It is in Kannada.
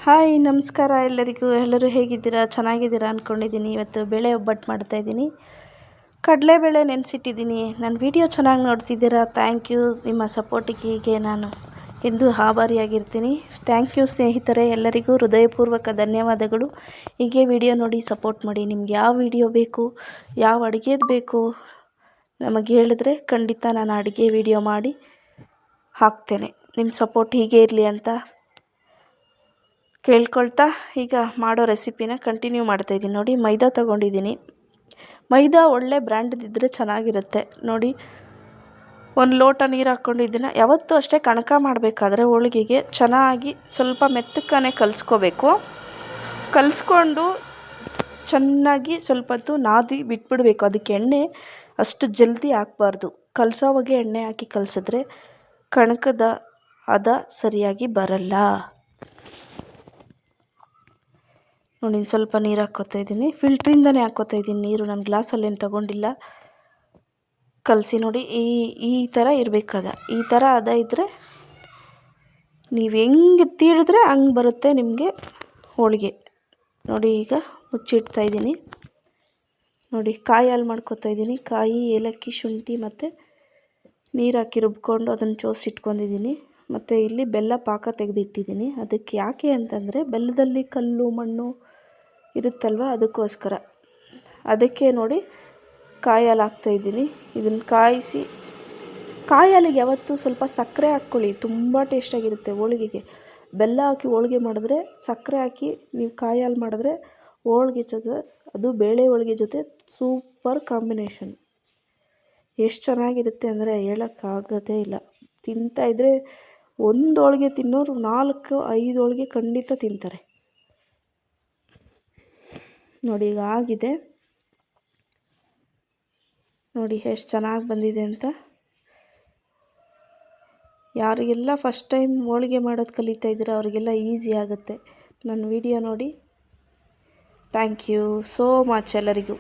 ಹಾಯ್ ನಮಸ್ಕಾರ ಎಲ್ಲರಿಗೂ. ಎಲ್ಲರೂ ಹೇಗಿದ್ದೀರಾ? ಚೆನ್ನಾಗಿದ್ದೀರಾ ಅಂದ್ಕೊಂಡಿದ್ದೀನಿ. ಇವತ್ತು ಬೇಳೆ ಒಬ್ಬಟ್ಟು ಮಾಡ್ತಾಯಿದ್ದೀನಿ. ಕಡಲೆಬೇಳೆ ನೆನೆಸಿಟ್ಟಿದ್ದೀನಿ. ನನ್ನ ವಿಡಿಯೋ ಚೆನ್ನಾಗಿ ನೋಡ್ತಿದ್ದೀರಾ, ಥ್ಯಾಂಕ್ ಯು. ನಿಮ್ಮ ಸಪೋರ್ಟಿಗೆ ಹೀಗೆ ನಾನು ಎಂದು ಆಭಾರಿಯಾಗಿರ್ತೀನಿ. ಥ್ಯಾಂಕ್ ಯು ಸ್ನೇಹಿತರೆ, ಎಲ್ಲರಿಗೂ ಹೃದಯಪೂರ್ವಕ ಧನ್ಯವಾದಗಳು. ಹೀಗೆ ವಿಡಿಯೋ ನೋಡಿ ಸಪೋರ್ಟ್ ಮಾಡಿ. ನಿಮ್ಗೆ ಯಾವ ವಿಡಿಯೋ ಬೇಕು, ಯಾವ ಅಡುಗೆದು ಬೇಕು ನಮಗೆ ಹೇಳಿದ್ರೆ ಖಂಡಿತ ನಾನು ಅಡುಗೆ ವಿಡಿಯೋ ಮಾಡಿ ಹಾಕ್ತೇನೆ. ನಿಮ್ಮ ಸಪೋರ್ಟ್ ಹೀಗೆ ಇರಲಿ ಅಂತ ಕೇಳ್ಕೊಳ್ತಾ ಈಗ ಮಾಡೋ ರೆಸಿಪಿನ ಕಂಟಿನ್ಯೂ ಮಾಡ್ತಾಯಿದ್ದೀನಿ. ನೋಡಿ, ಮೈದಾ ತೊಗೊಂಡಿದ್ದೀನಿ. ಮೈದಾ ಒಳ್ಳೆ ಬ್ರ್ಯಾಂಡ್ದಿದ್ದರೆ ಚೆನ್ನಾಗಿರುತ್ತೆ. ನೋಡಿ, 1 ಲೋಟ ನೀರು ಹಾಕ್ಕೊಂಡಿದ್ದೀನಿ. ಯಾವತ್ತೂ ಅಷ್ಟೇ ಕಣಕ ಮಾಡಬೇಕಾದ್ರೆ ಹೋಳಿಗೆಗೆ ಚೆನ್ನಾಗಿ ಸ್ವಲ್ಪ ಮೆತ್ತಕ್ಕನೆ ಕಲಿಸ್ಕೋಬೇಕು. ಕಲಿಸ್ಕೊಂಡು ಚೆನ್ನಾಗಿ ಸ್ವಲ್ಪ ಹೊತ್ತು ನಾದಿ ಬಿಟ್ಬಿಡಬೇಕು. ಅದಕ್ಕೆ ಎಣ್ಣೆ ಅಷ್ಟು ಜಲ್ದಿ ಹಾಕಬಾರ್ದು. ಕಲಸೋವಾಗೆ ಎಣ್ಣೆ ಹಾಕಿ ಕಲಸಿದ್ರೆ ಕಣಕದ ಹದ ಸರಿಯಾಗಿ ಬರಲ್ಲ. ನೋಡಿ, ಸ್ವಲ್ಪ ನೀರು ಹಾಕ್ಕೋತಾ ಇದ್ದೀನಿ. ಫಿಲ್ಟ್ರಿಂದನೇ ಹಾಕ್ಕೋತಾ ಇದ್ದೀನಿ ನೀರು. ನಾನು ಗ್ಲಾಸಲ್ಲೇನು ತೊಗೊಂಡಿಲ್ಲ. ಕಲಸಿ ನೋಡಿ, ಈ ಥರ ಇರಬೇಕದ. ಈ ಥರ ಹದ ಇದ್ದರೆ ನೀವು ಹೆಂಗೆ ತೀಡಿದ್ರೆ ಹಂಗೆ ಬರುತ್ತೆ ನಿಮಗೆ ಹೋಳಿಗೆ. ನೋಡಿ, ಈಗ ಮುಚ್ಚಿಡ್ತಾ ಇದ್ದೀನಿ. ನೋಡಿ, ಕಾಯಿ ಹಾಲು ಮಾಡ್ಕೋತಾ ಇದ್ದೀನಿ. ಕಾಯಿ, ಏಲಕ್ಕಿ, ಶುಂಠಿ ಮತ್ತು ನೀರು ಹಾಕಿ ರುಬ್ಕೊಂಡು ಅದನ್ನು ಜೋಡಿಸಿಟ್ಕೊಂಡಿದ್ದೀನಿ. ಮತ್ತು ಇಲ್ಲಿ ಬೆಲ್ಲ ಪಾಕ ತೆಗೆದಿಟ್ಟಿದ್ದೀನಿ. ಅದಕ್ಕೆ ಯಾಕೆ ಅಂತಂದರೆ ಬೆಲ್ಲದಲ್ಲಿ ಕಲ್ಲು ಮಣ್ಣು ಇರುತ್ತಲ್ವ, ಅದಕ್ಕೋಸ್ಕರ. ಅದಕ್ಕೆ ನೋಡಿ ಕಾಯಿ ಹಾಲು ಹಾಕ್ತಾಯಿದ್ದೀನಿ. ಇದನ್ನು ಕಾಯಿಸಿ, ಕಾಯಿ ಹಾಲಿಗೆ ಯಾವತ್ತೂ ಸ್ವಲ್ಪ ಸಕ್ಕರೆ ಹಾಕ್ಕೊಳ್ಳಿ, ತುಂಬ ಟೇಸ್ಟಾಗಿರುತ್ತೆ ಹೋಳಿಗೆಗೆ. ಬೆಲ್ಲ ಹಾಕಿ ಹೋಳಿಗೆ ಮಾಡಿದ್ರೆ, ಸಕ್ಕರೆ ಹಾಕಿ ನೀವು ಕಾಯಿ ಹಾಲು ಮಾಡಿದ್ರೆ ಹೋಳಿಗೆ ಜೊತೆ, ಅದು ಬೇಳೆ ಹೋಳಿಗೆ ಜೊತೆ ಸೂಪರ್ ಕಾಂಬಿನೇಷನ್. ಎಷ್ಟು ಚೆನ್ನಾಗಿರುತ್ತೆ ಅಂದರೆ ಹೇಳೋಕ್ಕಾಗೋದೇ ಇಲ್ಲ. ತಿಂತಾಯಿದ್ರೆ ಒಂದು ಹೋಳಿಗೆ ತಿನ್ನೋರು 4-5 ಹೋಳಿಗೆ ಖಂಡಿತ ತಿಂತಾರೆ. ನೋಡಿ, ಈಗ ಆಗಿದೆ. ನೋಡಿ ಎಷ್ಟು ಚೆನ್ನಾಗಿ ಬಂದಿದೆ ಅಂತ. ಯಾರಿಗೆಲ್ಲ ಫಸ್ಟ್ ಟೈಮ್ ಹೋಳಿಗೆ ಮಾಡೋದು ಕಲಿತಾ ಇದ್ದೀರಾ ಅವರಿಗೆಲ್ಲ ಈಸಿ ಆಗುತ್ತೆ. ನನ್ನ ವಿಡಿಯೋ ನೋಡಿ. ಥ್ಯಾಂಕ್ ಯು ಸೋ ಮಚ್ ಎಲ್ಲರಿಗೂ.